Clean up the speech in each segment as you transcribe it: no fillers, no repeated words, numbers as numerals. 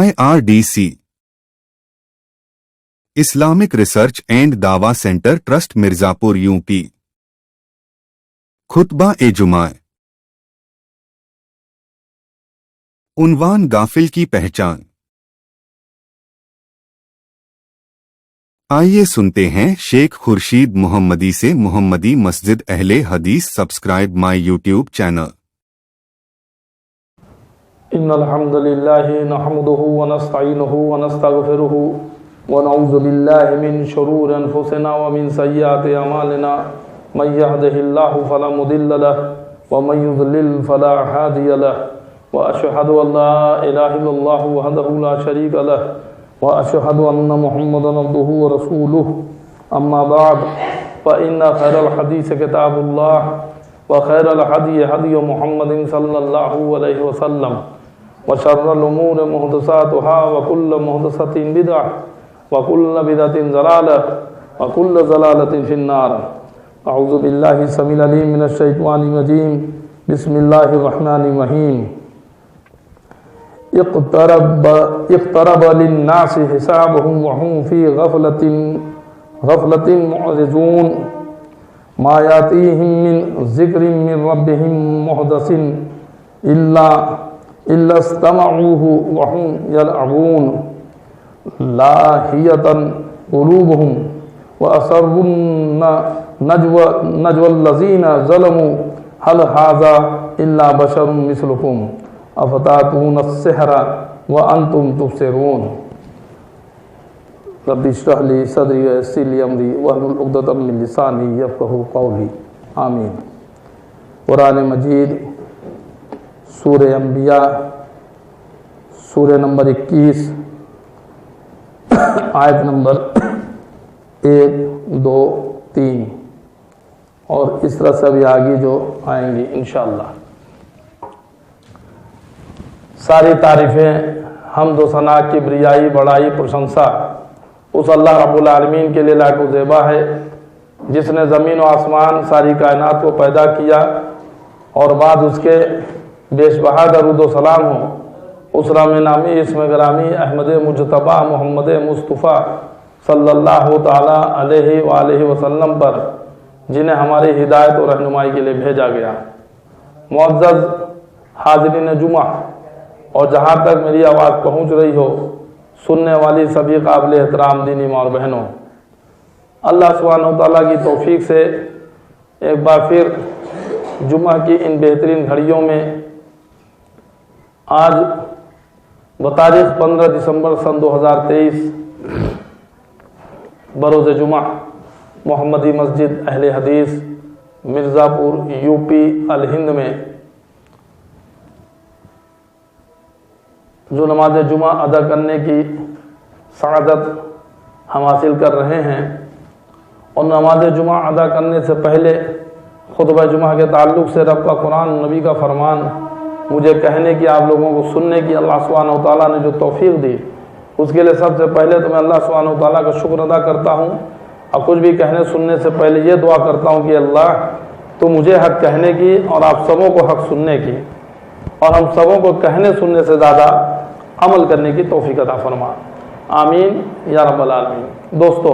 IRDC Islamic research and دعویٰ centre trust Mirzapur UP خطبہ جمعہ عنوان غافل کی پہچان۔ آئیے سنتے ہیں شیخ خورشید محمدی سے محمدی مسجد اہل حدیث سبسکرائب مائی YouTube چینل۔ ان الحمد للہ نحمده ونستعینه ونستغفره ونعوذ باللہ من شرور انفسنا ومن سیئات اعمالنا من يهده الله فلا مضل له ومن يضلل فلا هادي له واشهد ان لا اله الا الله وحده لا شريك له واشهد ان محمدا عبده ورسوله اما بعد فان خير الحديث كتاب الله وخير الهدي هدي محمد صلى الله عليه وسلم وشر الأمور محدثاتها وكل محدثة بدعة وكل بدعة ضلالة وكل ضلالة في النار۔ أعوذ بالله السميع العليم من الشيطان الرجيم بسم الله الرحمن الرحيم۔ اقترب للناس حسابهم وهم في غفلة معرضون ما يأتيهم من ذكر من ربهم محدث إلا استمعوه وهم يلعبون لاهية قلوبهم وأسروا النجوى الذين ظلموا هل هذا إلا بشر مثلكم أفتأتون السحر وأنتم تبصرون۔ رب اشرح لي صدري ويسر لي أمري واحلل عقدة من لساني يفقهوا قولي آمین۔ قرآن مجید سورہ انبیاء سورہ نمبر 21 آیت نمبر 1 2 3 اور اس طرح سے ابھی آگے جو آئیں گی انشاءاللہ۔ ساری تعریفیں حمد و ثنا کبریائی بڑائی پرشنسا اس اللہ رب العالمین کے لیے لائق و زیبا ہے جس نے زمین و آسمان ساری کائنات کو پیدا کیا اور بعد اس کے بیش بہا درود و سلام ہو اس رام نامی اسم گرامی احمد مجتبی محمد مصطفیٰ صلی اللہ تعالی علیہ وآلہ وسلم پر جنہیں ہماری ہدایت اور رہنمائی کے لیے بھیجا گیا۔ معزز حاضرین جمعہ اور جہاں تک میری آواز پہنچ رہی ہو سننے والی سبھی قابل احترام دینی ماں اور بہنوں، اللہ سبحانہ وتعالیٰ کی توفیق سے ایک بار پھر جمعہ کی ان بہترین گھڑیوں میں آج بتاریخ 15 دسمبر سن 2023 بروز جمعہ محمدی مسجد اہل حدیث مرزاپور UP الہند میں جو نماز جمعہ ادا کرنے کی سعادت ہم حاصل کر رہے ہیں، اور نماز جمعہ ادا کرنے سے پہلے خطبہ جمعہ کے تعلق سے رب کا قرآن نبی کا فرمان مجھے کہنے کی آپ لوگوں کو سننے کی اللہ سبحانہ وتعالیٰ نے جو توفیق دی اس کے لیے سب سے پہلے تو میں اللہ سبحانہ وتعالیٰ کا شکر ادا کرتا ہوں، اور کچھ بھی کہنے سننے سے پہلے یہ دعا کرتا ہوں کہ اللہ تو مجھے حق کہنے کی اور آپ سبوں کو حق سننے کی اور ہم سبوں کو کہنے سننے سے زیادہ عمل کرنے کی توفیق عطا فرما، آمین یا رب العالمین۔ دوستو،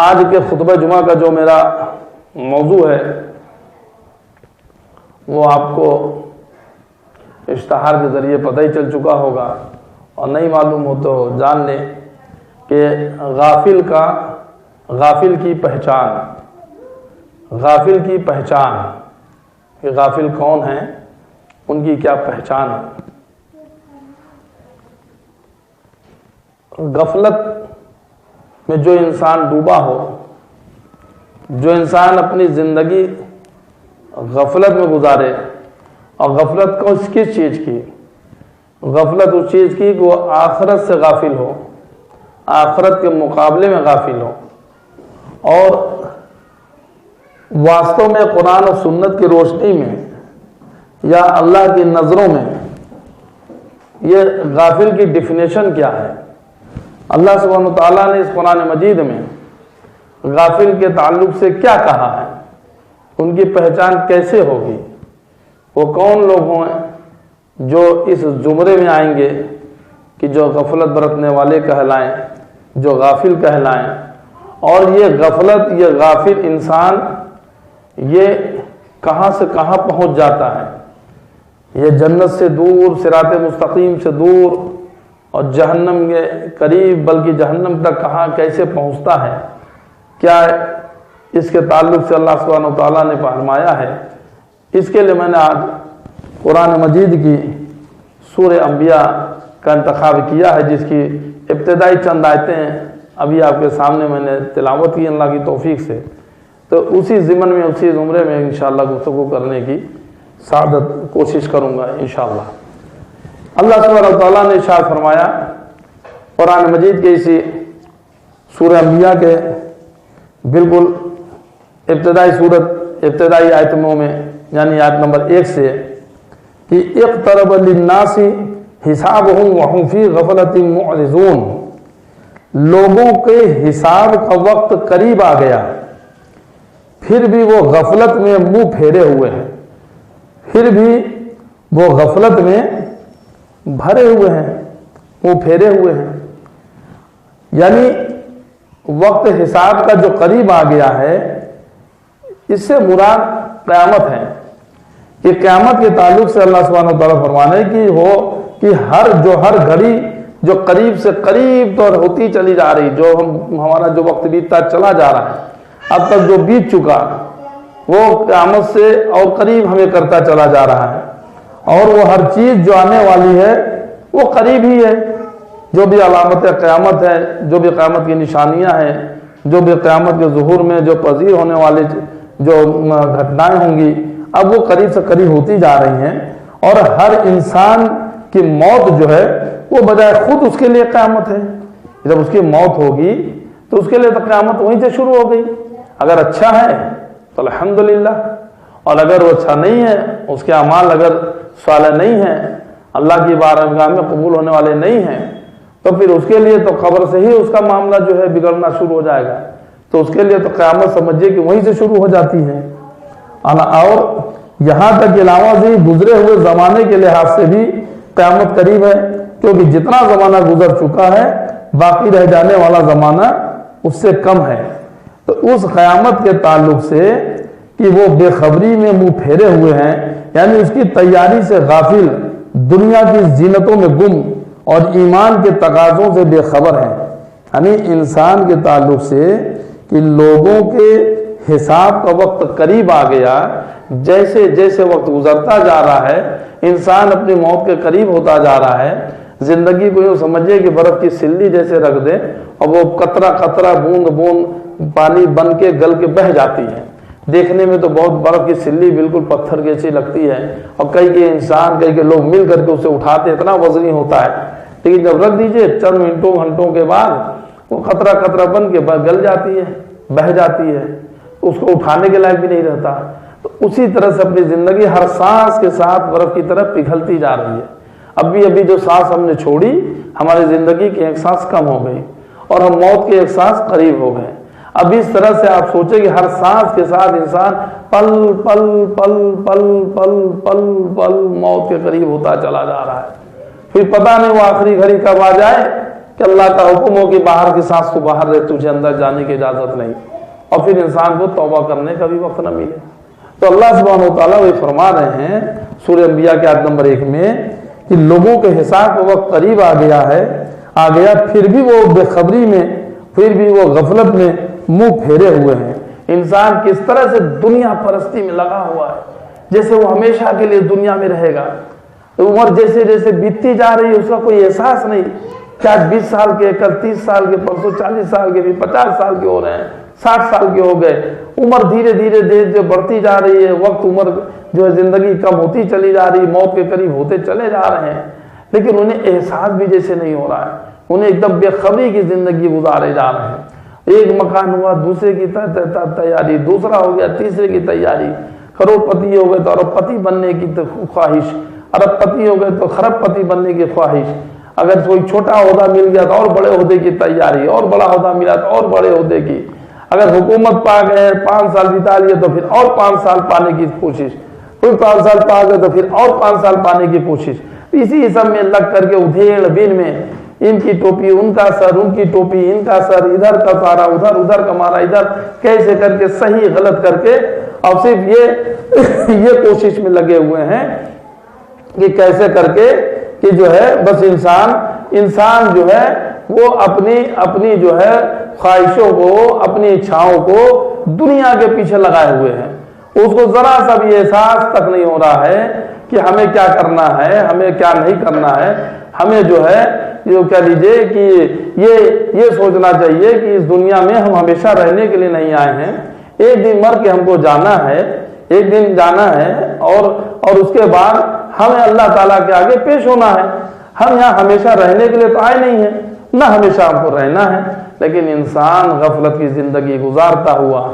آج کے خطبہ جمعہ کا جو میرا موضوع ہے وہ آپ کو اشتہار کے ذریعے پتہ ہی چل چکا ہوگا، اور نہیں معلوم ہو تو جان لیں کہ غافل کی پہچان کہ غافل کون ہیں، ان کی کیا پہچان ہے۔ غفلت میں جو انسان ڈوبا ہو، جو انسان اپنی زندگی غفلت میں گزارے، اور غفلت کو کس چیز کی؟ غفلت اس چیز کی کہ وہ آخرت سے غافل ہو، آخرت کے مقابلے میں غافل ہو، اور واستو میں قرآن و سنت کی روشنی میں یا اللہ کی نظروں میں یہ غافل کی ڈیفینیشن کیا ہے۔ اللہ سبحانہ وتعالیٰ نے اس قرآن مجید میں غافل کے تعلق سے کیا کہا ہے، ان کی پہچان کیسے ہوگی، وہ کون لوگ ہیں جو اس زمرے میں آئیں گے کہ جو غفلت برتنے والے کہلائیں، جو غافل کہلائیں. اور یہ غفلت، یہ غافل انسان یہ کہاں سے کہاں پہنچ جاتا ہے. یہ جنت سے دور، صراط مستقیم سے دور، اور جہنم کے قریب، بلکہ جہنم تک کہاں کیسے پہنچتا ہے. کیا اس کے تعلق سے اللہ سبحانہ و تعالیٰ نے فرمایا ہے. اس کے لیے میں نے آج قرآن مجید کی سورہ انبیاء کا انتخاب کیا ہے، جس کی ابتدائی چند آیتیں ابھی آپ کے سامنے میں نے تلاوت کی اللہ کی توفیق سے. تو اسی ضمن میں، اسی زمرے میں انشاءاللہ گفتگو کرنے کی سعادت کوشش کروں گا انشاءاللہ. اللہ سبحانہ و تعالیٰ نے ارشاد فرمایا قرآن مجید کے اسی سورہ انبیاء کے بالکل ابتدائی آیتوں میں، یعنی آیت نمبر 1 سے، کہ اقترب للناس حسابهم وهم فی غفلۃ معرضون. لوگوں کے حساب کا وقت قریب آ گیا، پھر بھی وہ غفلت میں منہ پھیرے ہوئے ہیں، پھر بھی وہ غفلت میں بھرے ہوئے ہیں، منہ پھیرے ہوئے ہیں. یعنی وقت حساب کا جو قریب آ گیا ہے، اس سے مراد قیامت ہے. کہ قیامت کے تعلق سے اللہ سبحانہ وتعالیٰ فرمانے کہ ہر گھڑی جو قریب سے قریب تو ہوتی چلی جا رہی، جو ہمارا جو وقت بیتتا چلا جا رہا ہے، اب تک جو بیت چکا وہ قیامت سے اور قریب ہمیں کرتا چلا جا رہا ہے. اور وہ ہر چیز جو آنے والی ہے وہ قریب ہی ہے. جو بھی علامت قیامت ہے، جو بھی قیامت کی نشانیاں ہیں، جو بھی قیامت کے ظہور میں جو پذیر ہونے والے جو گھٹنائیں ہوں گی، اب وہ قریب سے قریب ہوتی جا رہی ہیں. اور ہر انسان کی موت جو ہے وہ بجائے خود اس کے لیے قیامت ہے. جب اس کی موت ہوگی تو اس کے لیے تو قیامت وہیں سے شروع ہو گئی. اگر اچھا ہے تو الحمدللہ، اور اگر وہ اچھا نہیں ہے، اس کے اعمال اگر صالح نہیں ہیں، اللہ کی بارگاہ میں قبول ہونے والے نہیں ہیں، تو پھر اس کے لیے تو قبر سے ہی اس کا معاملہ جو ہے بگڑنا شروع ہو جائے گا. تو اس کے لیے تو قیامت سمجھیے کہ وہیں سے شروع ہو جاتی ہے. اور یہاں تک کہ علاوہ سے گزرے ہوئے زمانے کے لحاظ سے بھی قیامت قریب ہے، کیونکہ جتنا زمانہ گزر چکا ہے باقی رہ جانے والا زمانہ اس سے کم ہے. تو اس قیامت کے تعلق سے کہ وہ بے خبری میں منہ پھیرے ہوئے ہیں، یعنی اس کی تیاری سے غافل، دنیا کی زینتوں میں گم اور ایمان کے تقاضوں سے بے خبر ہیں. یعنی انسان کے تعلق سے کہ لوگوں کے حساب کا وقت قریب آ گیا، جیسے جیسے وقت گزرتا جا رہا ہے انسان اپنی موت کے قریب ہوتا جا رہا ہے. زندگی کو یوں سمجھے کہ برف کی سلی جیسے رکھ دیں اور وہ قطرہ قطرہ بوند بوند پانی بن کے گل کے بہہ جاتی ہے. دیکھنے میں تو بہت برف کی سلی بالکل پتھر جیسی لگتی ہے، اور کئی کے انسان کئی کے لوگ مل کر کے اسے اٹھاتے، اتنا وزنی ہوتا ہے. لیکن جب رکھ دیجئے چند منٹوں گھنٹوں کے بعد وہ قطرہ قطرہ بن کے گل جاتی ہے، بہہ جاتی ہے، اس کو اٹھانے کے لائق بھی نہیں رہتا. تو اسی طرح سے اپنی زندگی ہر سانس کے ساتھ برف کی طرف پگھلتی جا رہی ہے. ابھی جو سانس ہم نے چھوڑی، ہماری زندگی کی ایک سانس کم ہو گئی اور ہم موت کے ایک سانس قریب ہو گئے. اب اس طرح سے آپ سوچیں کہ ہر سانس کے ساتھ انسان پل پل پل پل پل پل پل موت کے قریب ہوتا چلا جا رہا ہے. پھر پتہ نہیں وہ آخری گھڑی کب آ جائے کہ اللہ کا حکم ہو کہ باہر کی سانس تو باہر رہے، تجھے اندر جانے کی اجازت نہیں، اور پھر انسان کو توبہ کرنے کا بھی وقت نہ ملے. تو اللہ سبحانہ و تعالیٰ وہ فرما رہے ہیں سورہ انبیاء کے آیت نمبر 1 میں کہ لوگوں کے حساب کا وقت قریب آ گیا، پھر بھی وہ بے خبری میں، پھر بھی وہ غفلت میں منہ پھیرے ہوئے ہیں. انسان کس طرح سے دنیا پرستی میں لگا ہوا ہے، جیسے وہ ہمیشہ کے لیے دنیا میں رہے گا. عمر جیسے جیسے بیتتی جا رہی ہے اس کا کوئی احساس نہیں کہ آج 20 سال کے، کل 30 سال کے، پرسوں 40 سال کے، پھر 50 سال کے ہو رہے ہیں، 60 سال کے ہو گئے. عمر دھیرے دھیرے دیر جو بڑھتی جا رہی ہے، وقت عمر جو ہے زندگی کم ہوتی چلی جا رہی ہے، موت کے قریب ہوتے چلے جا رہے ہیں، لیکن انہیں احساس بھی جیسے نہیں ہو رہا ہے. انہیں ایک دم بے خبری کی زندگی گزارے جا رہے ہیں. ایک مکان ہوا، دوسرے کی تیاری، دوسرا ہو گیا، تیسرے کی تیاری، کروڑ پتی ہو گئے تو ارب پتی بننے کی خواہش، ارب پتی ہو گئے تو خرب پتی بننے کی خواہش، اگر کوئی چھوٹا عہدہ مل گیا تو اور بڑے عہدے کی تیاری، اور بڑا عہدہ ملا تو اور بڑے عہدے کی، اگر حکومت پا گئے 5 سال بتا لیے تو پھر اور 5 سال پانے کی کوشش. کوئی 5 سال پا گئے تو پھر اور 5 سال پانے کی کوشش، اسی سب میں لگ کر کے ادھیڑ بین میں ان کی ٹوپی ان کا سر، ان کی ٹوپی ان کا سر، ادھر کا مارا ادھر، ادھر کا مارا ادھر، کیسے کر کے صحیح غلط کر کے، اور صرف یہ کوشش میں لگے ہوئے ہیں کہ کیسے کر کے کہ جو ہے بس انسان جو ہے وہ اپنی جو ہے خواہشوں کو، اپنی اچھاؤں کو دنیا کے پیچھے لگائے ہوئے ہیں، اس کو ذرا سا بھی احساس تک نہیں ہو رہا ہے کہ ہمیں کیا کرنا ہے، ہمیں کیا نہیں کرنا ہے۔ ہمیں جو ہے یہ کہہ لیجئے کہ یہ سوچنا چاہیے کہ اس دنیا میں ہم ہمیشہ رہنے کے لیے نہیں آئے ہیں، ایک دن مر کے ہم کو جانا ہے، ایک دن جانا ہے، اور اس کے بعد ہمیں اللہ تعالیٰ کے آگے پیش ہونا ہے۔ ہم یہاں ہمیشہ رہنے کے لیے تو آئے نہیں ہیں، نہ ہمیشہ ہم کو رہنا ہے، لیکن انسان غفلت کی زندگی گزارتا ہوا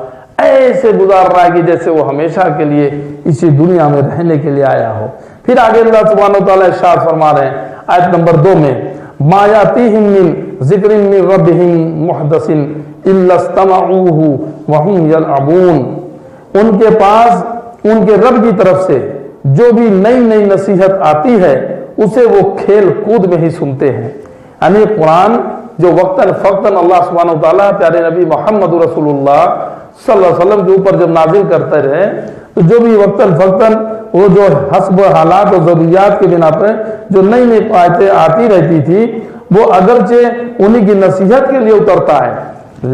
ایسے گزار رہا ہے کہ جیسے وہ ہمیشہ کے لیے اسی دنیا میں رہنے کے لیے آیا ہو۔ پھر آگے اللہ سبحانہ وتعالیٰ ارشاد فرما رہے ہیں آیت نمبر 2 میں، ما یاتیہم من ذکر من ربہم محدث الا استمعوہ وہم یلعبون، ان کے پاس ان کے رب کی طرف سے جو بھی نئی نصیحت آتی ہے اسے وہ کھیل کود میں ہی سنتے ہیں۔ یعنی قرآن جو وقتاً فوقتاً اللہ سبحانہ وتعالیٰ پیارے نبی محمد رسول اللہ صلی اللہ علیہ وسلم کے اوپر جب نازل کرتے رہے، تو جو بھی وقتاً فوقتاً وہ جو حسب حالات و ضروریات کی بنا پر جو نئی آیتیں آتی رہتی تھی، وہ اگرچہ انہی کی نصیحت کے لیے اترتا ہے،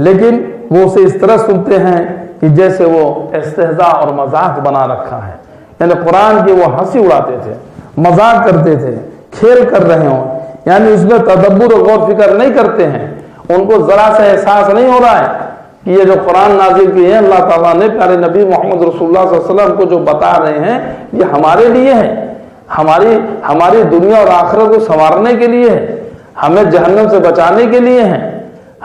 لیکن وہ اسے اس طرح سنتے ہیں کہ جیسے وہ استہزاء اور مذاق بنا رکھا ہے۔ یعنی قرآن کی وہ ہنسی اڑاتے تھے، مذاق کرتے تھے، کھیل کر رہے ہوں، یعنی اس میں تدبر و غور فکر نہیں کرتے ہیں، ان کو ذرا سا احساس نہیں ہو رہا ہے کہ یہ جو قرآن نازل کیے ہیں اللہ تعالیٰ نے پیارے نبی محمد رسول اللہ صلی اللہ علیہ وسلم کو جو بتا رہے ہیں یہ ہمارے لیے ہے، ہماری دنیا اور آخرت کو سنوارنے کے لیے ہے، ہمیں جہنم سے بچانے کے لیے ہے،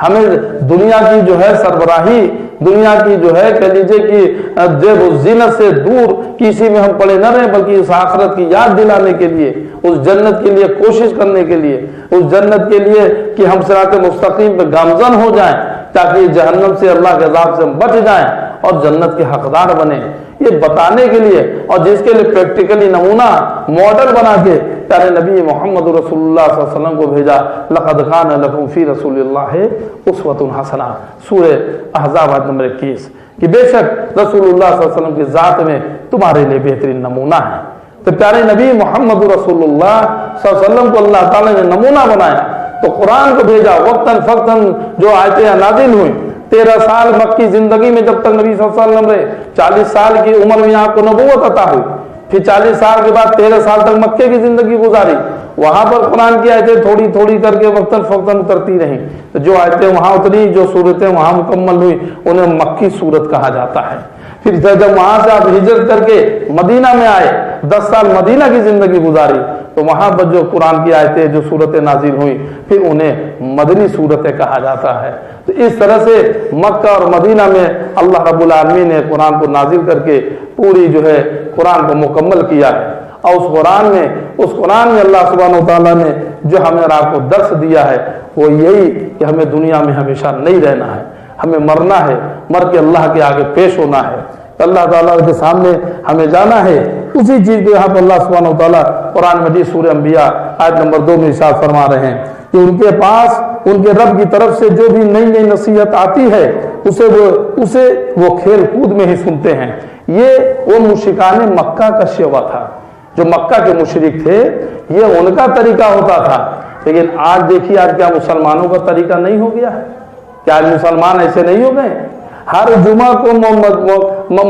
ہمیں دنیا کی جو ہے سربراہی، دنیا کی جو ہے کہہ لیجیے کہ جیب و زینت سے دور کسی میں ہم پڑے نہ رہیں، بلکہ اس آخرت کی یاد دلانے کے لیے، اس جنت کے لیے کوشش کرنے کے لیے، اس جنت کے لیے کہ ہم صراط مستقیم پہ گامزن ہو جائیں، تاکہ جہنم سے اللہ کے عذاب سے بچ جائیں اور جنت کے حقدار بنیں، یہ بتانے کے لیے، اور جس کے لیے پریکٹیکلی نمونہ ماڈل بنا کے پیارے نبی محمد رسول اللہ صلی اللہ علیہ وسلم کو بھیجا۔ لقد کان لکم فی رسول اللہ اسوۃ حسنہ، سورہ احزاب آیت نمبر 21، کہ بے شک رسول اللہ صلی اللہ علیہ وسلم کی ذات میں تمہارے لیے بہترین نمونہ ہے۔ تو پیارے نبی محمد رسول اللہ صلی اللہ علیہ وسلم کو اللہ تعالیٰ نے نمونہ بنایا، تو قرآن کو بھیجا، وقتاً فقتاً جو آیتیں نازل ہوئیں۔ 13 سال مکی زندگی میں جب تک نبی صلی اللہ علیہ وسلم رہے، 40 سال کی عمر میں آپ کو نبوت عطا ہوئی، پھر 40 سال کے بعد 13 سال تک مکے کی زندگی گزاری، وہاں پر قرآن کی آیتیں تھوڑی تھوڑی کر کے وقتاً فوقتاً اترتی رہیں، تو جو آیتیں وہاں اتری، جو صورتیں وہاں مکمل ہوئی، انہیں مکی صورت کہا جاتا ہے۔ پھر جب وہاں سے آپ ہجرت کر کے مدینہ میں آئے، 10 سال مدینہ کی زندگی گزاری، تو وہاں پر جو قرآن کی آیتیں جو صورتیں نازل ہوئی، پھر انہیں مدنی صورتیں کہا جاتا ہے۔ تو اس طرح سے مکہ اور مدینہ میں اللہ رب العالمین نے قرآن کو نازل کر کے پوری جو ہے قرآن کو مکمل کیا ہے، اور اس قرآن میں اللہ سبحانہ وتعالیٰ نے جو ہمیں اور آپ کو درس دیا ہے وہ یہی کہ ہمیں دنیا میں ہمیشہ نہیں رہنا ہے، ہمیں مرنا ہے، مر کے اللہ کے آگے پیش ہونا ہے، اللہ تعالیٰ کے سامنے ہمیں جانا ہے۔ اسی چیز کو یہاں پر اللہ سبحانہ وتعالیٰ قرآن مجید سورہ انبیاء آیت نمبر 2 میں ارشاد فرما رہے ہیں کہ ان کے پاس ان کے رب کی طرف سے جو بھی نئی نصیحت آتی ہے اسے وہ کھیل کود میں ہی سنتے ہیں۔ یہ وہ مشرکان مکہ کا شیوا تھا، جو مکہ کے مشرک تھے، یہ ان کا طریقہ ہوتا تھا۔ لیکن آج دیکھیے آج کیا مسلمانوں کا طریقہ نہیں ہو گیا ہے؟ کیا آج مسلمان ایسے نہیں ہو گئے؟ ہر جمعہ کو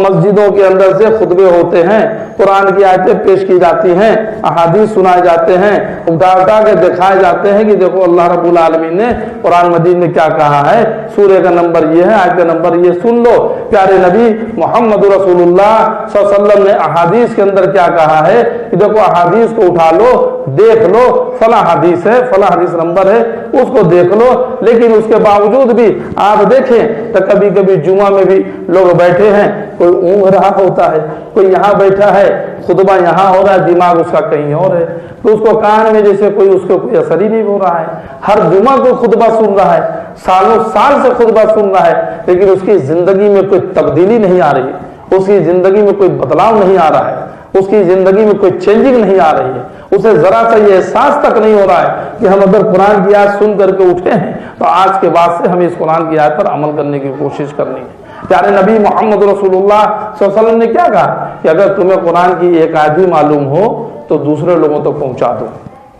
مسجدوں کے اندر سے خطبے ہوتے ہیں، قرآن کی آیتیں پیش کی جاتی ہیں، احادیث سنائے جاتے ہیں، اٹھا کے دکھائے جاتے ہیں کہ دیکھو اللہ رب العالمین نے قرآن مجید میں کیا کہا ہے، سورہ کا نمبر یہ ہے، آیت کا نمبر یہ سن لو۔ پیارے نبی محمد رسول اللہ صلی اللہ علیہ وسلم نے احادیث کے اندر کیا کہا ہے کہ دیکھو احادیث کو اٹھا لو، دیکھ لو، فلاں حدیث ہے، فلاں حدیث نمبر ہے، اس کو دیکھ لو۔ لیکن اس کے باوجود بھی آپ دیکھیں تو کبھی کبھی جمعہ میں بھی لوگ بیٹھے ہیں، کوئی اونگ رہا ہوتا ہے، کوئی یہاں بیٹھا ہے، خطبہ یہاں ہو رہا ہے، دماغ اس کا کہیں اور ہے، تو اس کو کان میں جیسے اس کو کوئی اثر ہی نہیں ہو رہا ہے۔ ہر جمعہ کو خطبہ سن رہا ہے، سالوں سال سے خطبہ سن رہا ہے، لیکن اس کی زندگی میں کوئی تبدیلی نہیں آ رہی، اس کی زندگی میں کوئی بدلاؤ نہیں آ رہا ہے، اس کی زندگی میں کوئی چینجنگ نہیں آ رہی ہے، اسے ذرا سا یہ احساس تک نہیں ہو رہا ہے کہ ہم اگر قرآن کی آیت سن کر کے اٹھے ہیں تو آج کے بعد سے ہمیں اس قرآن کی آیت پر عمل کرنے کی کوشش کرنی ہے۔ پیارے نبی محمد رسول اللہ صلی اللہ علیہ وسلم نے کیا کہا کہ اگر تمہیں قرآن کی ایک آیت بھی معلوم ہو تو دوسرے لوگوں تک پہنچا دو،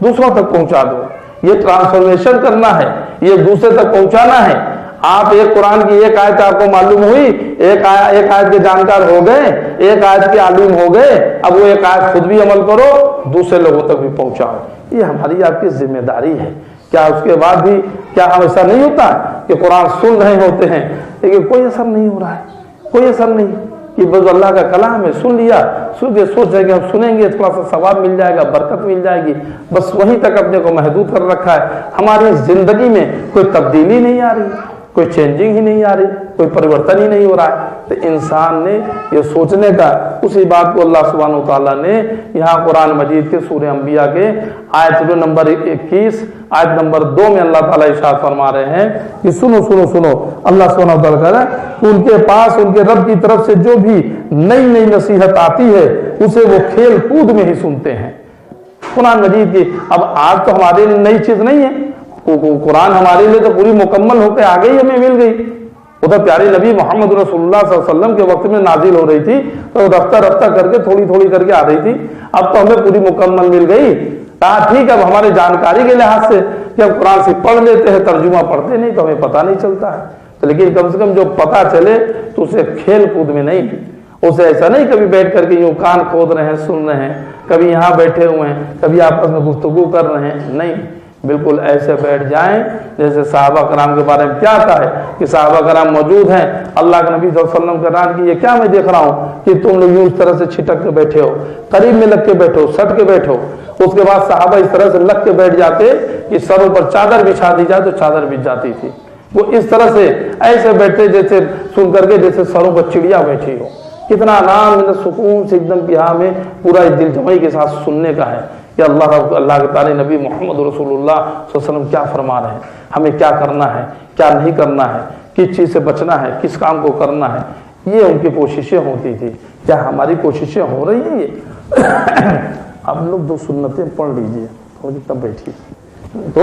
دوسروں تک پہنچا دو۔ یہ ٹرانسفارمیشن کرنا ہے، یہ دوسرے تک پہنچانا ہے۔ آپ ایک قرآن کی ایک آیت آپ کو معلوم ہوئی، ایک آیت کے جانکار ہو گئے، ایک آیت کے عالم ہو گئے، اب وہ ایک آیت خود بھی عمل کرو، دوسرے لوگوں تک بھی پہنچاؤ۔ یہ ہماری آپ کی ذمہ داری ہے۔ کیا اس کے بعد بھی کیا ہم ایسا نہیں ہوتا کہ قرآن سن رہے ہوتے ہیں لیکن کوئی اثر نہیں ہو رہا ہے، کوئی اثر نہیں، کہ بس اللہ کا کلام ہے، سن لیا، سن کے سوچ رہے کہ ہم سنیں گے تھوڑا سا ثواب مل جائے گا، برکت مل جائے گی، بس وہیں تک اپنے کو محدود کر رکھا ہے۔ ہماری زندگی میں کوئی تبدیلی نہیں آ رہی، کوئی چینجنگ ہی نہیں آ رہی، کوئی پریورتن ہی نہیں ہو رہا ہے۔ تو انسان نے یہ سوچنے کا، اسی بات کو اللہ سبحانہ وتعالیٰ نے یہاں قرآن مجید کے سورہ انبیاء کے آیت نمبر 21 آیت نمبر 2 میں اللہ تعالیٰ ارشاد فرما رہے ہیں کہ سنو سنو سنو، اللہ سبحانہ وتعالیٰ کہہ رہا ہے ان کے پاس ان کے رب کی طرف سے جو بھی نئی نئی نصیحت آتی ہے اسے وہ کھیل کود میں ہی سنتے ہیں۔ قرآن مجید کی اب آج تو ہمارے لیے نئی چیز نہیں ہے، قرآن ہمارے لیے تو پوری مکمل ہو کے آگے ہی ہمیں مل گئی۔ وہ تو پیارے نبی محمد رسول اللہ صلی اللہ علیہ وسلم کے وقت میں نازل ہو رہی تھی تو رفتہ رفتہ کر کے تھوڑی تھوڑی کر کے آ رہی تھی، اب تو ہمیں پوری مکمل مل گئی۔ ٹھیک ہے، اب ہمارے جانکاری کے لحاظ سے کہ ہم قرآن سے پڑھ لیتے ہیں، ترجمہ پڑھتے نہیں تو ہمیں پتہ نہیں چلتا ہے، تو لیکن کم سے کم جو پتہ چلے تو اسے کھیل کود میں نہیں، اسے ایسا نہیں کبھی بیٹھ کر کے یوں کان کھود رہے ہیں، سن رہے ہیں، کبھی یہاں بیٹھے ہوئے ہیں، کبھی آپس میں گفتگو کر رہے ہیں، نہیں، بالکل ایسے بیٹھ جائیں جیسے صحابہ کرام کے بارے میں کیا آتا ہے کہ صحابہ کرام موجود ہیں، اللہ کے نبی صلی اللہ علیہ وسلم کا اعلان کہ یہ کیا میں دیکھ رہا ہوں کہ تم لوگ یوں اس طرح سے چھٹک کے بیٹھے ہو، قریب میں لگ کے بیٹھو، سٹ کے بیٹھو۔ اس کے بعد صحابہ اس طرح سے لگ کے بیٹھ جاتے کہ سروں پر چادر بچھا دی جائے تو چادر بچھ جاتی تھی، وہ اس طرح سے ایسے بیٹھے جیسے سن کر کے جیسے سروں پر چڑیا بیٹھی ہو۔ کتنا آرام سکون سے ایک دم کہ ہمیں پورا دل جمعی کے ساتھ سننے کا ہے کہ اللہ کے پیارے نبی محمد رسول اللہ صلی اللہ علیہ وسلم کیا فرما رہے ہیں، ہمیں کیا کرنا ہے، کیا نہیں کرنا ہے، کس چیز سے بچنا ہے، کس کام کو کرنا ہے۔ یہ ان کی کوششیں ہوتی تھی، کیا ہماری کوششیں ہو رہی ہیں؟ یہ آپ لوگ دو سنتیں پڑھ لیجئے، تھوڑی تب بیٹھیے۔ تو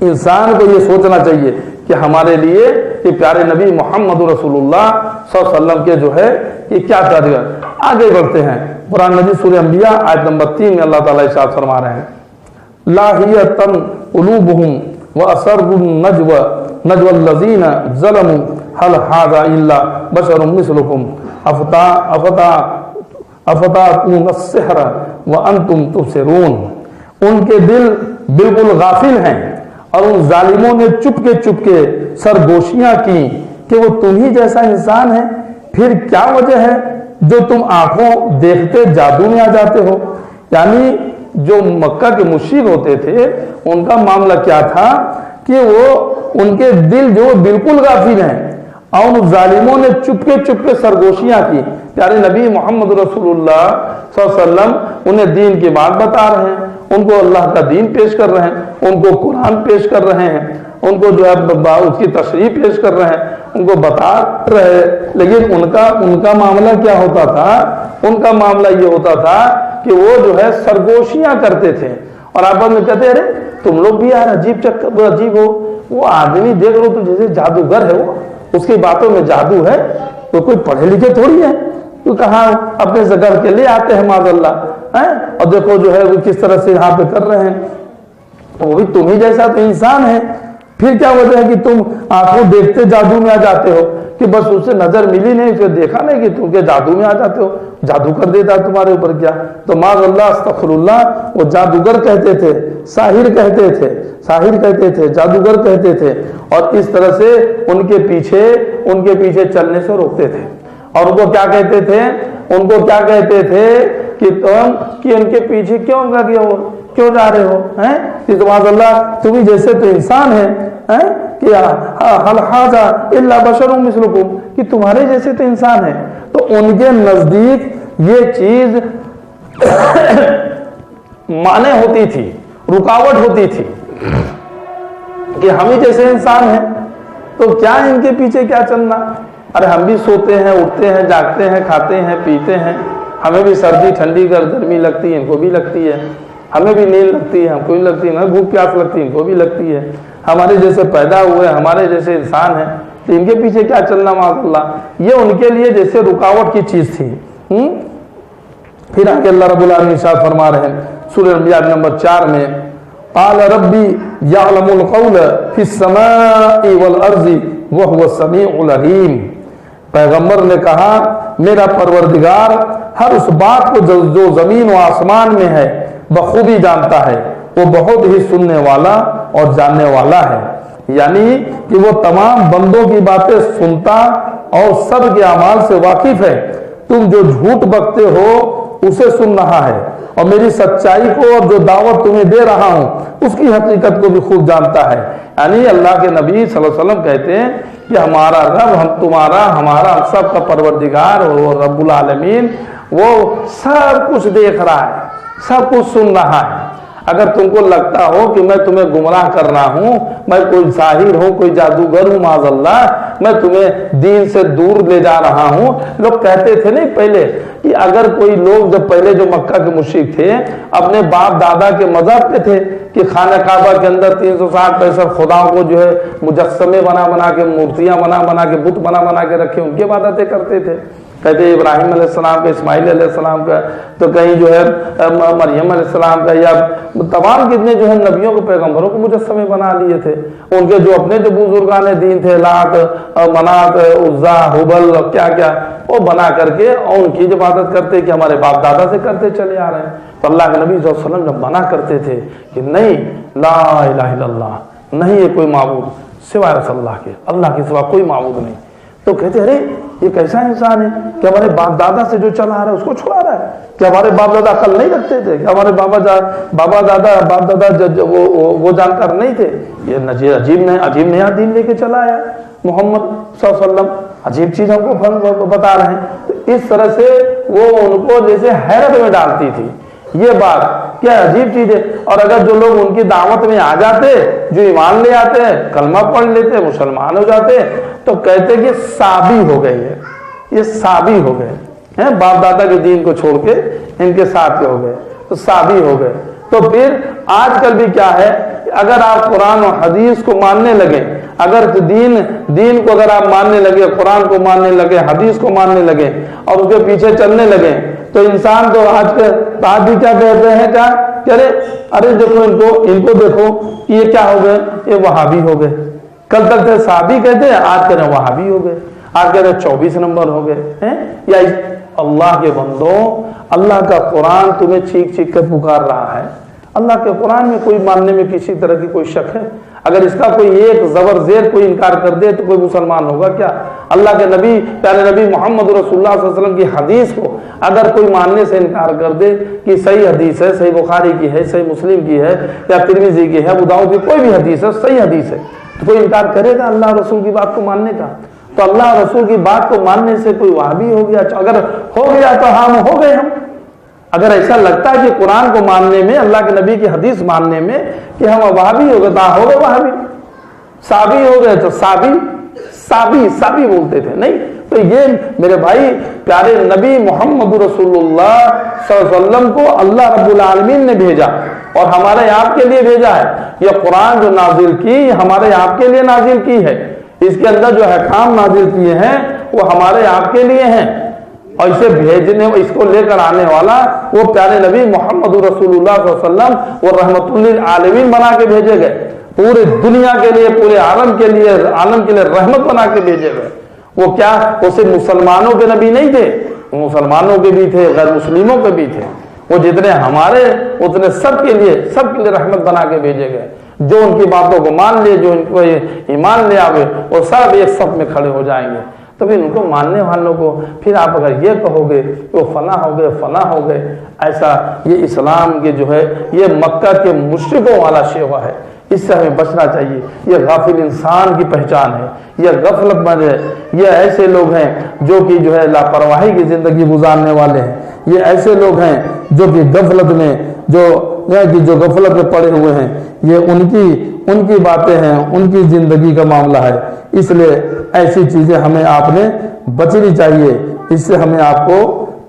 انسان کو یہ سوچنا چاہیے کہ ہمارے لیے کہ پیارے نبی محمد رسول اللہ صلی اللہ علیہ وسلم کے جو ہے یہ کیا چاہتے ہیں۔ آگے بڑھتے ہیں، قرآن مجید سورہ انبیاء آیت نمبر 3 میں اللہ تعالیٰ ارشاد فرما رہے ہیں لاہیۃ قلوبہم واسروا النجوى الذین ظلموا هل هذا الا بشر مثلکم افتاتون السحر وانتم تبصرون۔ ان کے دل بالکل غافل ہیں اور ان ظالموں نے چپ کے سرگوشیاں کی کہ وہ تم ہی جیسا انسان ہے، پھر کیا وجہ ہے جو تم آنکھوں دیکھتے جادو میں آ جاتے ہو۔ یعنی جو مکہ کے مشرک ہوتے تھے ان کا معاملہ کیا تھا کہ وہ ان کے دل جو بالکل غافل ہیں اور ان ظالموں نے چپ کے سرگوشیاں کی۔ پیارے نبی محمد رسول اللہ صلی اللہ علیہ وسلم انہیں دین کی بات بتا رہے ہیں، ان کو اللہ کا دین پیش کر رہے ہیں، ان کو قرآن پیش کر رہے ہیں، ان کو جو ہے اس کی تشریح پیش کر رہے ہیں، ان کو بتا رہے، لیکن ان کا معاملہ کیا ہوتا تھا؟ ان کا معاملہ یہ ہوتا تھا کہ وہ جو ہے سرگوشیاں کرتے تھے اور آپس میں کہتے ارے تم لوگ بھی یار عجیب ہو، وہ آدمی دیکھ لو تو جیسے جادوگر ہے، وہ اس کی باتوں میں جادو ہے، وہ کوئی پڑھے لکھے تھوڑی ہے، تو کہاں اپنے گھر کے لے آتے ہیں معاذ اللہ، اور دیکھو جو ہے وہ کس طرح سے یہاں پہ کر رہے ہیں، وہ بھی تم ہی جیسا تو انسان ہے، پھر کیا وجہ ہے کہ تم آنکھوں دیکھتے جادو میں آ جاتے ہو کہ بس اسے نظر ملی نہیں، اسے دیکھا نہیں کہ تم کے جادو میں آ جاتے ہو، جادو کر دیتا ہے تمہارے اوپر کیا؟ تو معاذ اللہ استغفر اللہ، وہ جادوگر کہتے تھے، ساحر کہتے تھے، جادوگر کہتے تھے، اور اس طرح سے ان کے پیچھے چلنے سے روکتے تھے، اور ان کو کیا کہتے تھے کہ تم کہ ان کے پیچھے کیوں لگے ہو، کیوں جا رہے ہو، کہ معاذ اللہ تمہیں جیسے تو انسان ہے، کہ هل هذا الا بشر مثلکم، کہ تمہارے جیسے تو انسان ہے۔ تو ان کے نزدیک یہ چیز مانع ہوتی تھی، رکاوٹ ہوتی تھی کہ ہم ہی جیسے انسان ہیں تو کیا ان کے پیچھے کیا چلنا، ارے ہم بھی سوتے ہیں، اٹھتے ہیں، جاگتے ہیں، کھاتے ہیں، پیتے ہیں، ہمیں بھی سردی ٹھنڈی گرمی لگتی ہے، ان کو بھی لگتی ہے، ہمیں بھی نیند لگتی ہے، ہم کو بھی لگتی ہے، ہمیں بھوک پیاس لگتی ہے، ان کو بھی لگتی ہے، ہمارے جیسے پیدا ہوئے ہمارے جیسے انسان ہیں، تو ان کے پیچھے کیا چلنا معاذ اللہ، یہ ان کے لیے جیسے رکاوٹ کی چیز تھی۔ پھر آگے اللہ رب العالمین ارشاد فرما رہے ہیں سورہ انبیاء نمبر 4 میں، قال ربی یعلم القول فی السماء والارض وهو السمیع العلیم، پیغمبر نے کہا میرا پروردگار ہر اس بات کو جو زمین و آسمان میں ہے بخوبی جانتا ہے، وہ بہت ہی سننے والا اور جاننے والا ہے، یعنی کہ وہ تمام بندوں کی باتیں سنتا اور سب کے اعمال سے واقف ہے، تم جو جھوٹ بکتے ہو اسے سن رہا ہے، اور میری سچائی کو اور جو دعوت تمہیں دے رہا ہوں اس کی حقیقت کو بھی خوب جانتا ہے۔ یعنی اللہ کے نبی صلی اللہ علیہ وسلم کہتے ہیں کہ ہمارا رب، ہم تمہارا، ہمارا ہم سب کا پروردگار اور رب العالمین وہ سب کچھ دیکھ رہا ہے، سب کچھ سن رہا ہے۔ اگر تم کو لگتا ہو کہ میں تمہیں گمراہ کر رہا ہوں، میں کوئی ساحر ہوں، کوئی جادوگر ہوں معاذ اللہ، میں تمہیں دین سے دور لے جا رہا ہوں، لوگ کہتے تھے نہیں پہلے کہ اگر کوئی لوگ جب پہلے جو مکہ کے مشرک تھے اپنے باپ دادا کے مذہب پہ تھے کہ خانہ کعبہ کے اندر 360 خداؤں کو جو ہے مجسمے بنا بنا کے، مورتیاں بنا بنا کے، بت بنا بنا کے رکھے، ان کی عبادتیں کرتے تھے، کہتے ابراہیم علیہ السلام کا، اسماعیل علیہ السلام کا، تو کہیں جو ہے مریم علیہ السلام کا، یا تمام کتنے جو ہے نبیوں کو پیغمبروں کو مجسمے بنا لیے تھے، ان کے جو اپنے جو بزرگان دین تھے، لات منات عزا ہبل کیا کیا وہ بنا کر کے اور ان کی عبادت کرتے کہ ہمارے باپ دادا سے کرتے چلے آ رہے ہیں۔ تو اللہ کے نبی صلی اللہ علیہ وسلم جب منع کرتے تھے کہ نہیں، لا الہ الا اللہ، نہیں ہے کوئی معبود سوائے رسول اللہ کے، اللہ کے سوا کوئی معبود نہیں، تو کہتے ارے یہ کیسا انسان ہے کہ ہمارے باپ دادا سے جو چلا آ رہا ہے اس کو چھوڑا رہا ہے، کہ ہمارے باپ دادا عقل نہیں رکھتے تھے، کہ ہمارے باپ دادا وہ جانکار نہیں تھے، یہ عجیب نیا دین لے کے چلا آیا محمد صلی اللہ علیہ وسلم، عجیب چیز ہم کو بتا رہے ہیں۔ تو اس طرح سے وہ ان کو جیسے حیرت میں ڈالتی تھی یہ بات، کیا عجیب چیز ہے۔ اور اگر جو لوگ ان کی دعوت میں آ جاتے، جو ایمان لے آتے ہیں، کلمہ پڑھ لیتے، مسلمان ہو جاتے، تو کہتے کہ سابی ہو گئے ہیں، یہ سابی ہو گئے ہیں، باپ دادا کے دین کو چھوڑ کے ان کے ساتھ ہو گئے، تو سابی ہو گئے۔ تو پھر آج کل بھی کیا ہے، اگر آپ قرآن و حدیث کو ماننے لگے، اگر دین کو اگر آپ ماننے لگے، قرآن کو ماننے لگے، حدیث کو ماننے لگے اور اس کے پیچھے چلنے لگے، تو انسان تو آج بھی کیا کہتے ہیں، کیا کرے، ارے دیکھو ان کو دیکھو یہ کیا ہو گئے، یہ وہابی ہو گئے، کل تک تھے صحابی کہتے ہیں، آج کہتے ہیں وہابی ہو گئے، آج کہتے ہیں 24 نمبر ہو گئے ہیں۔ یا اللہ کے بندوں، اللہ کا قرآن تمہیں چیخ چیخ کر پکار رہا ہے، اللہ کے قرآن میں کوئی ماننے میں کسی طرح کی کوئی شک ہے؟ اگر اس کا کوئی ایک زبر زیر کوئی انکار کر دے تو کوئی مسلمان ہوگا کیا؟ اللہ کے نبی، پیارے نبی محمد رسول اللہ صلی اللہ علیہ وسلم کی حدیث کو اگر کوئی ماننے سے انکار کر دے کہ صحیح حدیث ہے، صحیح بخاری کی ہے، صحیح مسلم کی ہے، یا ترمذی کی ہے، ابو داؤد کی کوئی بھی حدیث ہے، صحیح حدیث ہے، تو کوئی انکار کرے گا اللہ رسول کی بات کو ماننے کا؟ تو اللہ رسول کی بات کو ماننے سے کوئی وہابی ہو گیا؟ اگر ہو گیا تو ہم ہو گئے۔ ہم اگر ایسا لگتا ہے کہ قرآن کو ماننے میں، اللہ کے نبی کی حدیث ماننے میں کہ ہم وہابی ہو گئے، ہو گئے وہابی، سابی ہو گئے، تو سابی بولتے تھے نہیں۔ تو یہ میرے بھائی پیارے نبی محمد رسول اللہ صلی اللہ علیہ وسلم کو اللہ رب العالمین نے بھیجا اور ہمارے آپ کے لیے بھیجا ہے۔ یہ قرآن جو نازل کی ہمارے آپ کے لیے نازل کی ہے، اس کے اندر جو احکام نازل کیے ہیں وہ ہمارے آپ کے لیے ہیں، اور اسے بھیجنے، اس کو لے کر آنے والا وہ پیارے نبی محمد رسول اللہ صلی اللہ علیہ وسلم وہ رحمت للعالمین بنا کے بھیجے گئے، پورے دنیا کے لیے، پورے عالم کے لیے رحمت بنا کے بھیجے گئے۔ وہ کیا، وہ صرف مسلمانوں کے نبی نہیں تھے، وہ مسلمانوں کے بھی تھے، غیر مسلموں کے بھی تھے، وہ جتنے ہمارے اتنے سب کے لیے رحمت بنا کے بھیجے گئے۔ جو ان کی باتوں کو مان لے، جو ان کو ایمان لے آوے، وہ سب ایک صف میں کھڑے ہو جائیں گے۔ تو پھر ان کو ماننے والوں کو پھر آپ اگر یہ کہو گے کہ وہ فلاں ہو گئے، ایسا یہ اسلام کے جو ہے یہ مکہ کے مشرکوں والا شیوا ہے، اس سے ہمیں بچنا چاہیے۔ یہ غافل انسان کی پہچان ہے، یہ غفلت مند ہے، یہ ایسے لوگ ہیں جو کہ جو ہے لاپرواہی کی زندگی گزارنے والے ہیں، یہ ایسے لوگ ہیں جو کہ غفلت میں جو غفلت میں پڑے ہوئے ہیں، یہ ان کی باتیں ہیں، ان کی زندگی کا معاملہ ہے۔ اس لیے ایسی چیزیں ہمیں آپ نے بچنی چاہیے، اس سے ہمیں آپ کو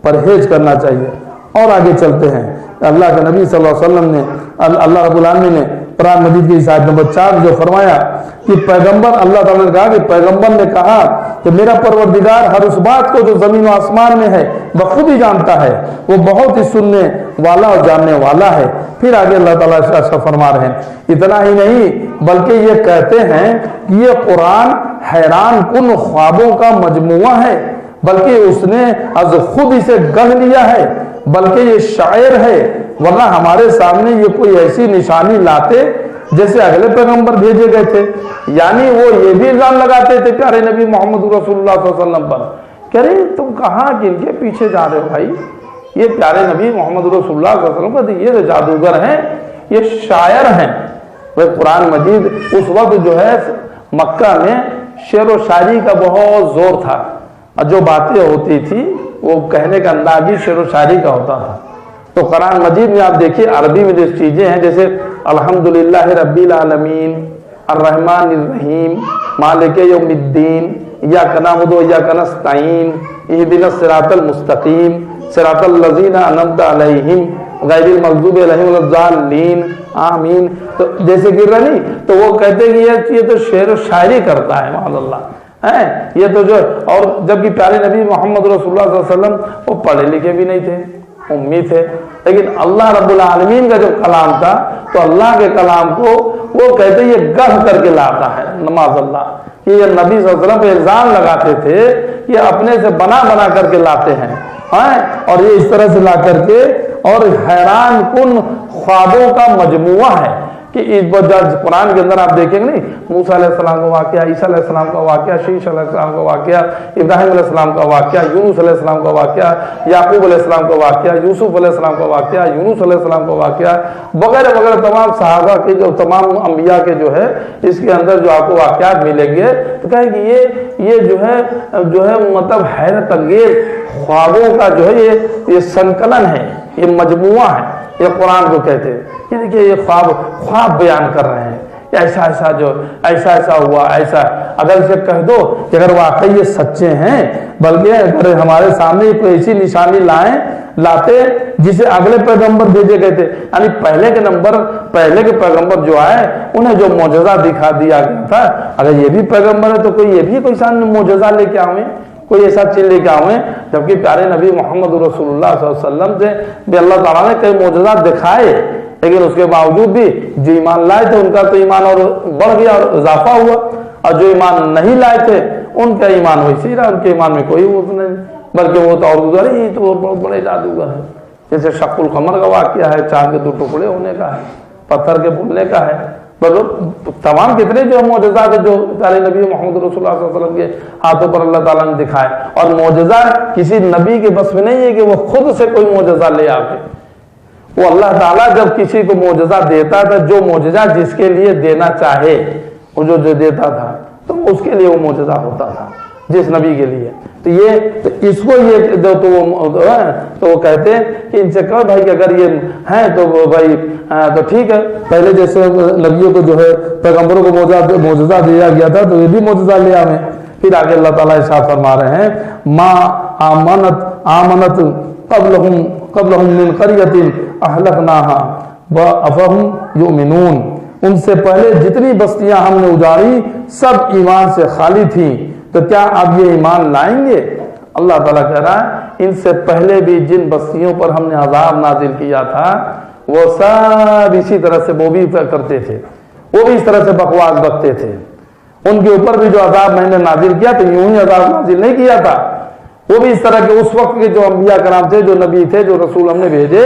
پرہیز کرنا چاہیے۔ اور آگے چلتے ہیں، اللہ کے نبی صلی اللہ علیہ وسلم نے، اللہ رب العالمین نے قرآن مجید کی آیت نمبر 4 جو فرمایا کہ پیغمبر، اللہ تعالیٰ نے کہا کہ پیغمبر نے کہا کہ میرا پروردگار ہر اس بات کو جو زمین و آسمان میں ہے بخود ہی جانتا ہے، وہ بہت ہی سننے والا اور جاننے والا ہے۔ پھر آگے اللہ تعالیٰ ایسا فرما رہے ہیں، اتنا ہی نہیں بلکہ یہ کہتے ہیں کہ یہ قرآن حیران کن خوابوں کا مجموعہ ہے، بلکہ اس نے از خود اسے گڑھ لیا ہے، بلکہ یہ شاعر ہے، ورنہ ہمارے سامنے یہ کوئی ایسی نشانی لاتے جیسے اگلے پیغمبر بھیجے گئے تھے۔ یعنی وہ یہ بھی الزام لگاتے تھے پیارے نبی محمد رسول اللہ صلی اللہ علیہ وسلم پر، کہہ رہے تم کہاں کن کے پیچھے جا رہے ہو بھائی، یہ پیارے نبی محمد رسول اللہ صلی اللہ علیہ وسلم کا یہ جو جادوگر ہیں، یہ شاعر ہیں۔ وہ قرآن مجید اس وقت جو ہے مکہ میں شعر و شاعری کا بہت زور تھا، اور جو باتیں ہوتی تھی وہ کہنے کا انداز ہی شعر و شاعری کا ہوتا تھا۔ تو قرآن مجید میں آپ دیکھیے عربی میں جو چیزیں ہیں، جیسے الحمدللہ رب العالمین، الرحمن الرحیم، مالک یوم الدین، ایاک نعبد و ایاک نستعین، اہدنا الصراط المستقیم، صراط الذین انعمت علیہم غیر المغضوب علیہم ولا الضالین، آمین، تو جیسے گر رہا نہیں، تو وہ کہتے ہیں کہ یہ تو شعر و شاعری کرتا ہے، معاذ اللہ ہے یہ تو جو، اور جبکہ پیارے نبی محمد رسول اللہ صلی اللہ علیہ وسلم وہ پڑھے لکھے بھی نہیں تھے، امی تھے، لیکن اللہ رب العالمین کا جو کلام تھا تو اللہ کے کلام کو وہ کہتے یہ گڑھ کر کے لاتا ہے، نماز اللہ، کہ یہ نبی صلی اللہ علیہ وسلم پہ الزام لگاتے تھے کہ اپنے سے بنا بنا کر کے لاتے ہیں، اور یہ اس طرح سے لا کر کے، اور حیران کن خوابوں کا مجموعہ ہے کہ اس قرآن کے اندر آپ دیکھیں گے نہیں، موسیٰ علیہ السلام کا واقعہ، عیسیٰ علیہ السلام کا واقعہ، شیش علیہ السلام کا واقعہ، ابراہیم علیہ السلام کا واقعہ، یونس علیہ السلام کا واقعہ، یعقوب علیہ السلام کا واقعہ، یوسف علیہ السلام کا واقعہ، یونس علیہ السلام کا واقعہ وغیرہ وغیرہ، تمام صحابہ کے جو تمام انبیاء کے جو ہے اس کے اندر جو آپ کو واقعات ملیں گے، تو کہیں کہ یہ جو ہے مطلب حیرت انگیز خوابوں کا جو ہے یہ سنکلن ہے، یہ مجموعہ ہے، یہ قرآن کو کہتے ہیں۔ یہ دیکھیے یہ خواب بیان کر رہے ہیں، ایسا ایسا ہوا، ایسا، اگر اسے کہہ دو کہ اگر واقعی یہ سچے ہیں، بلکہ اگر ہمارے سامنے کوئی ایسی نشانی لاتے جسے اگلے پیغمبر بھیجے گئے تھے، یعنی پہلے کے پیغمبر جو آئے انہیں جو معجزہ دکھا دیا گیا تھا، اگر یہ بھی پیغمبر ہے تو یہ بھی کوئی سامنے معجزہ لے کے آئیں، کوئی ایسا چیز لے کے آئیں، جبکہ پیارے نبی محمد رسول اللہ صلی اللہ علیہ وسلم سے بھی اللہ تعالیٰ نے کئی معجزات دکھائے، لیکن اس کے باوجود بھی جو ایمان لائے تھے ان کا تو ایمان اور بڑھ گیا اور اضافہ ہوا، اور جو ایمان نہیں لائے تھے ان کا ایمان ویسے ہی رہا، ان کے ایمان میں کوئی وہ نہیں، بلکہ وہ تو اور یہ تو بہت بڑے جادوگر ہے، جیسے شق القمر کا واقعہ ہے، چاند کے 2 ٹکڑے ہونے کا ہے، پتھر کے بھولنے کا ہے، تمام کتنے جو معجزات جو پیارے نبی محمد رسول اللہ صلی اللہ علیہ وسلم کے ہاتھوں پر اللہ تعالیٰ نے دکھائے، اور معجزہ کسی نبی کے بس میں نہیں ہے کہ وہ خود سے کوئی معجزہ لے آئے، وہ اللہ تعالیٰ جب کسی کو معجزہ دیتا تھا، جو معجزہ جس کے لیے دینا چاہے وہ جو دیتا تھا تو اس کے لیے وہ معجزہ ہوتا تھا، جس نبی کے لیے، تو اس کو یہ تو وہ کہتے ہیں کہ ان سے کہو بھائی کہ اگر یہ ہیں تو بھائی تو ٹھیک ہے، پہلے جیسے نبیوں کو جو ہے پیغمبروں کو معجزہ دیا گیا تھا تو یہ بھی معجزہ لے آئیں۔ پھر آگے اللہ تعالیٰ ارشاد فرما رہے ہیں، ما آمنت قبلہم من قریۃ اہلکناہا وافہم یؤمنون، ان سے پہلے جتنی بستیاں ہم نے اجاڑی سب ایمان سے خالی تھیں، تو کیا اب یہ ایمان لائیں گے؟ اللہ تعالیٰ کہہ رہا ہے ان سے پہلے بھی جن بستیوں پر ہم نے عذاب نازل کیا تھا وہ سب اسی طرح سے وہ بھی کرتے تھے، وہ بھی اس طرح سے بکواس بکتے تھے، ان کے اوپر بھی جو عذاب میں نے نازل کیا تو یوں ہی عذاب نازل نہیں کیا تھا، وہ بھی اس طرح کے اس وقت کے جو انبیاء کرام تھے، جو نبی تھے، جو رسول ہم نے بھیجے،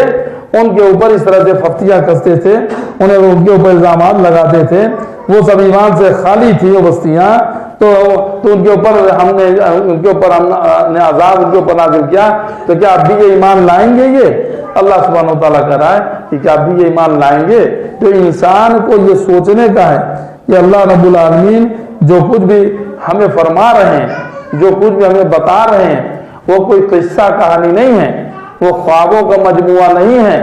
ان کے اوپر اس طرح سے پھفتیاں کستے تھے، انہیں ان کے اوپر الزامات لگاتے تھے، وہ سب ایمان سے خالی تھی وہ بستیاں، تو ان کے اوپر ہم نے عذاب ان کے اوپر نازل کیا، تو کیا اب بھی یہ ایمان لائیں گے؟ یہ اللہ سبحانہ و تعالیٰ کہہ رہا ہے کہ کیا اب بھی یہ ایمان لائیں گے؟ تو انسان کو یہ سوچنے کا ہے کہ اللہ رب العالمین جو کچھ بھی ہمیں فرما رہے ہیں، جو کچھ بھی ہمیں بتا رہے ہیں، وہ کوئی قصہ کہانی نہیں ہے، وہ خوابوں کا مجموعہ نہیں ہے،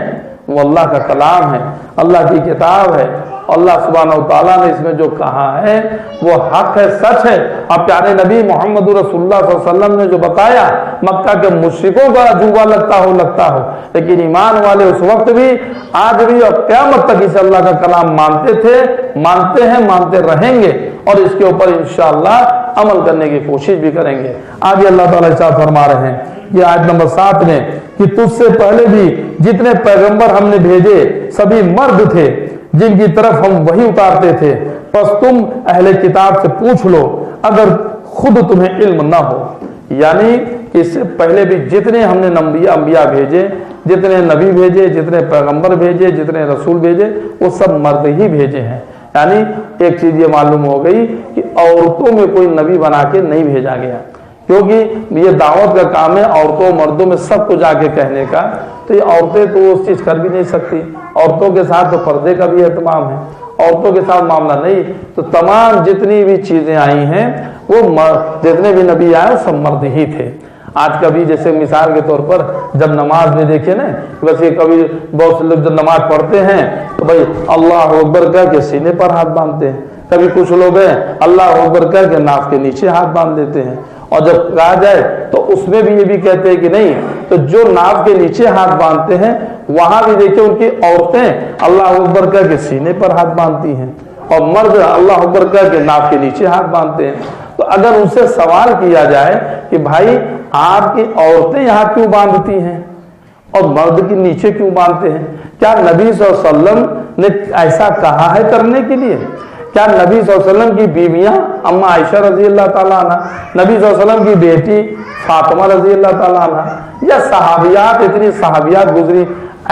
وہ اللہ کا کلام ہے، اللہ کی کتاب ہے، اللہ سبحانہ و تعالیٰ نے اس میں جو کہا ہے وہ حق ہے، سچ ہے۔ اب پیارے نبی محمد رسول اللہ صلی اللہ علیہ وسلم نے جو بتایا، مکہ کے مشرکوں کا جوا لگتا ہو، لیکن ایمان والے اس وقت بھی، آج بھی اور قیامت تک اس اللہ کا کلام مانتے تھے، مانتے ہیں، مانتے رہیں گے، اور اس کے اوپر انشاءاللہ عمل کرنے کی کوشش بھی کریں گے۔ آگے اللہ تعالیٰ ارشاد فرما رہے ہیں یہ آیت نمبر 7 میں کہ تجھ سے پہلے بھی جتنے پیغمبر ہم نے بھیجے سبھی مرد تھے جن کی طرف ہم وحی اتارتے تھے، پس تم اہل کتاب سے پوچھ لو اگر خود تمہیں علم نہ ہو۔ یعنی اس سے پہلے بھی جتنے ہم نے انبیاء بھیجے، جتنے نبی بھیجے، جتنے پیغمبر بھیجے، جتنے رسول بھیجے، وہ سب مرد ہی بھیجے ہیں۔ یعنی ایک چیز یہ معلوم ہو گئی کہ عورتوں میں کوئی نبی بنا کے نہیں بھیجا گیا، کیونکہ یہ دعوت کا کام ہے عورتوں مردوں میں سب کو جا کے کہنے کا، تو یہ عورتیں تو اس چیز کر بھی نہیں سکتی۔ عورتوں کے ساتھ تو پردے کا بھی اہتمام ہے، عورتوں کے ساتھ معاملہ نہیں۔ تو تمام جتنی بھی چیزیں آئی ہیں وہ جتنے بھی نبی آئے سب مرد ہی تھے۔ آج کبھی جیسے مثال کے طور پر جب نماز میں دیکھیں نا، ویسے کبھی بہت سے لوگ جب نماز پڑھتے ہیں تو بھائی اللہ اکبر کہہ کے سینے پر ہاتھ باندھتے ہیں، کبھی کچھ لوگ ہیں اللہ اکبر کہہ کے ناف کے نیچے ہاتھ باندھ دیتے ہیں، اور جب کہا جائے تو اس میں بھی یہ بھی کہتے ہیں کہ نہیں، تو جو ناف کے نیچے ہاتھ باندھتے ہیں وہاں بھی دیکھیں ان کی عورتیں اللہ اکبر کہہ کے سینے پر ہاتھ باندھتی ہیں، اور مرد اللہ اکبر کہہ کے ناف کے نیچے ہاتھ باندھتے ہیں۔ تو اگر ان سے سوال کیا جائے کہ بھائی آپ کی عورتیں یہاں کیوں باندھتی ہیں اور مرد کی نیچے کیوں باندھتے ہیں، کیا نبی صلی اللہ علیہ وسلم نے ایسا کہا ہے کرنے کے لیے؟ کیا نبی صلی اللہ علیہ وسلم کی بیویاں اما عائشہ رضی اللہ تعالیٰ عنہ، نبی صلی اللہ علیہ وسلم کی بیٹی فاطمہ رضی اللہ تعالیٰ عنہ، یا صحابیات، اتنی صحابیات گزری،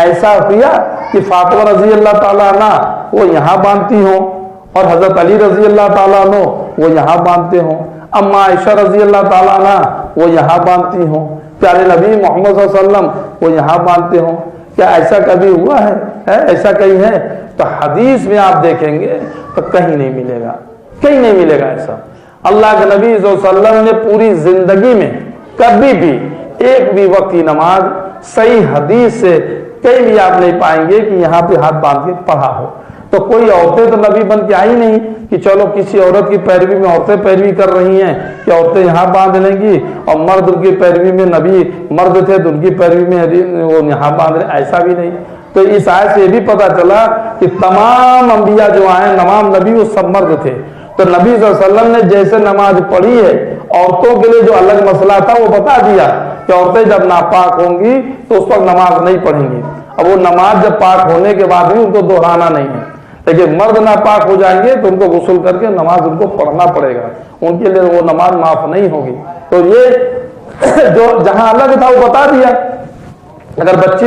ایسا کیا کہ فاطمہ رضی اللہ تعالیٰ عنہ وہ یہاں باندھتی ہوں اور حضرت علی رضی اللہ تعالیٰ عنہ وہ یہاں باندھتے ہوں، اما عائشہ رضی اللہ تعالیٰ عنہ وہ یہاں باندھتی ہوں، پیارے نبی محمد صلی اللہ علیہ وسلم وہ یہاں باندھتے ہوں؟ کیا ایسا کبھی ہوا ہے؟ ایسا کہیں ہے؟ تو حدیث میں آپ دیکھیں گے تو کہیں نہیں ملے گا، کہیں نہیں ملے گا ایسا۔ اللہ کے نبی صلی اللہ علیہ وسلم نے پوری زندگی میں کبھی بھی ایک بھی وقت کی نماز صحیح حدیث سے کہیں بھی آپ نہیں پائیں گے کہ یہاں پہ ہاتھ باندھ کے پڑھا ہو۔ تو کوئی عورتیں تو نبی بن کے آئی نہیں کہ چلو کسی عورت کی پیروی میں عورتیں پیروی کر رہی ہیں کہ عورتیں یہاں باندھ لیں گی، اور مرد ان کی پیروی میں، نبی مرد تھے تو ان کی پیروی میں وہ یہاں باندھ رہے، ایسا بھی نہیں۔ تو اس آیت سے یہ بھی پتا چلا کہ تمام انبیاء جو آئے، تمام نبی وہ سب مرد تھے۔ تو نبی صلی اللہ علیہ وسلم نے جیسے نماز پڑھی ہے، عورتوں کے لیے جو الگ مسئلہ تھا وہ بتا دیا کہ عورتیں جب ناپاک ہوں گی تو اس وقت نماز نہیں پڑھیں گی، اب وہ نماز جب پاک ہونے کے بعد بھی ان کو دہرانا نہیں ہے، لیکن مرد ناپاک ہو جائیں گے تو ان کو غسل کر کے نماز ان کو پڑھنا پڑے گا، ان کے لیے وہ نماز معاف نہیں ہوگی۔ تو یہ جو جہاں الگ تھا وہ بتا دیا۔ اگر بچہ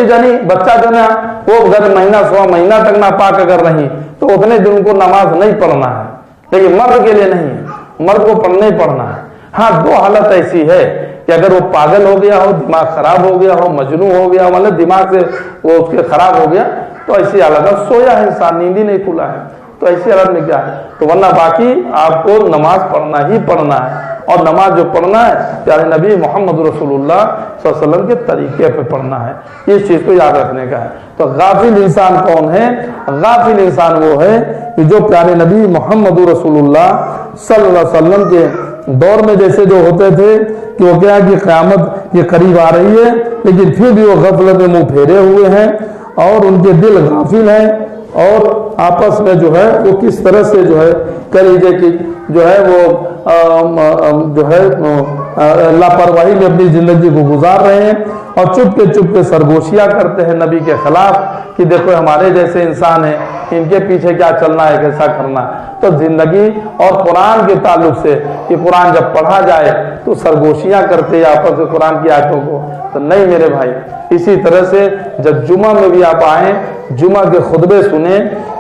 جو نا وہ اگر مہینہ سوا مہینہ تک ناپاک اگر رہی تو اتنے دن کو نماز نہیں پڑھنا ہے، لیکن مرد کے لیے نہیں ہے، مرد کو پڑھنا ہی پڑھنا ہے۔ ہاں دو حالت ایسی ہے کہ اگر وہ پاگل ہو گیا ہو، دماغ خراب ہو گیا ہو، مجنون ہو گیا، مطلب دماغ سے وہ اس کے خراب ہو گیا، تو ایسی حالت میں سویا ہے انسان، نیند ہی نہیں کھلا ہے، تو ایسی حالت میں کیا ہے؟ تو ورنہ باقی آپ کو نماز پڑھنا ہی پڑھنا ہے، اور نماز جو پڑھنا ہے پیارے نبی محمد رسول اللہ صلی اللہ علیہ وسلم کے طریقے پہ پڑھنا ہے، اس چیز کو یاد رکھنے کا ہے۔ تو غافل انسان کون ہے؟ غافل انسان وہ ہے کہ جو پیارے نبی محمد رسول اللہ صلی اللہ علیہ وسلم کے دور میں جیسے جو ہوتے تھے کہ وہ کیا کہ قیامت یہ قریب آ رہی ہے، لیکن پھر بھی وہ غفلت میں منہ پھیرے ہوئے ہیں اور ان کے دل غافل ہیں، اور آپس میں جو ہے وہ کس طرح سے جو ہے کلیجے کی جو ہے وہ جو ہے لاپرواہی میں اپنی زندگی کو گزار رہے ہیں، اور چپ کے سرگوشیاں کرتے ہیں نبی کے خلاف کہ دیکھو ہمارے جیسے انسان ہیں، ان کے پیچھے کیا چلنا ہے، کیسا کرنا ہے۔ تو زندگی اور قرآن کے تعلق سے کہ قرآن جب پڑھا جائے تو سرگوشیاں کرتے ہیں آپس میں قرآن کی آیتوں کو، تو نہیں میرے بھائی۔ اسی طرح سے جب جمعہ میں بھی آپ آئیں، جمعہ کے خطبے سنیں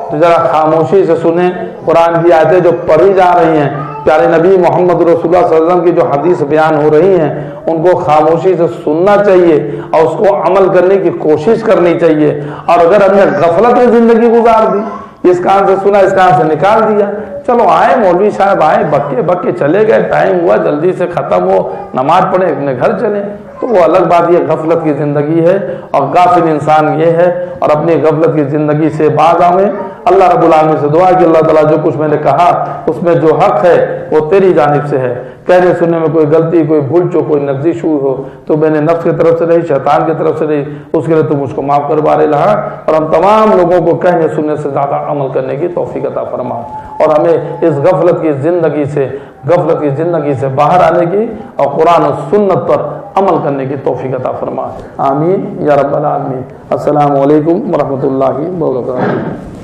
تو ذرا خاموشی سے سنیں، قرآن کی آیتیں جو پڑھی جا رہی ہیں، پیارے نبی محمد رسول اللہ صلی اللہ علیہ وسلم کی جو حدیث بیان ہو رہی ہیں، ان کو خاموشی سے سننا چاہیے اور اس کو عمل کرنے کی کوشش کرنی چاہیے۔ اور اگر ہم نے غفلت میں زندگی گزار دی، اس کان سے سنا اس کان سے نکال دیا، چلو آئے مولوی صاحب آئے بکے چلے گئے، ٹائم ہوا جلدی سے ختم ہو، نماز پڑھے اپنے گھر چلے، تو وہ الگ بات، یہ غفلت کی زندگی ہے اور غافل انسان یہ ہے، اور اپنی غفلت کی زندگی سے باز آئیں۔ اللہ رب العالمین سے دعا کہ اللہ تعالیٰ جو کچھ میں نے کہا اس میں جو حق ہے وہ تیری جانب سے ہے، کہنے سننے میں کوئی غلطی، کوئی بھول چوک، کوئی لغزش ہوئی ہو تو میں نے نفس کی طرف سے رہی، شیطان کی طرف سے رہی، اس کے لیے تو مجھ کو معاف کر بارے لہا، اور ہم تمام لوگوں کو کہنے سننے سے زیادہ عمل کرنے کی توفیق عطا فرما، اور ہمیں اس غفلت کی زندگی سے باہر آنے کی اور قرآن و سنت پر عمل کرنے کی توفیق عطا فرما، آمین یا رب العالمین۔ السلام علیکم ورحمۃ اللہ وبرکاتہ۔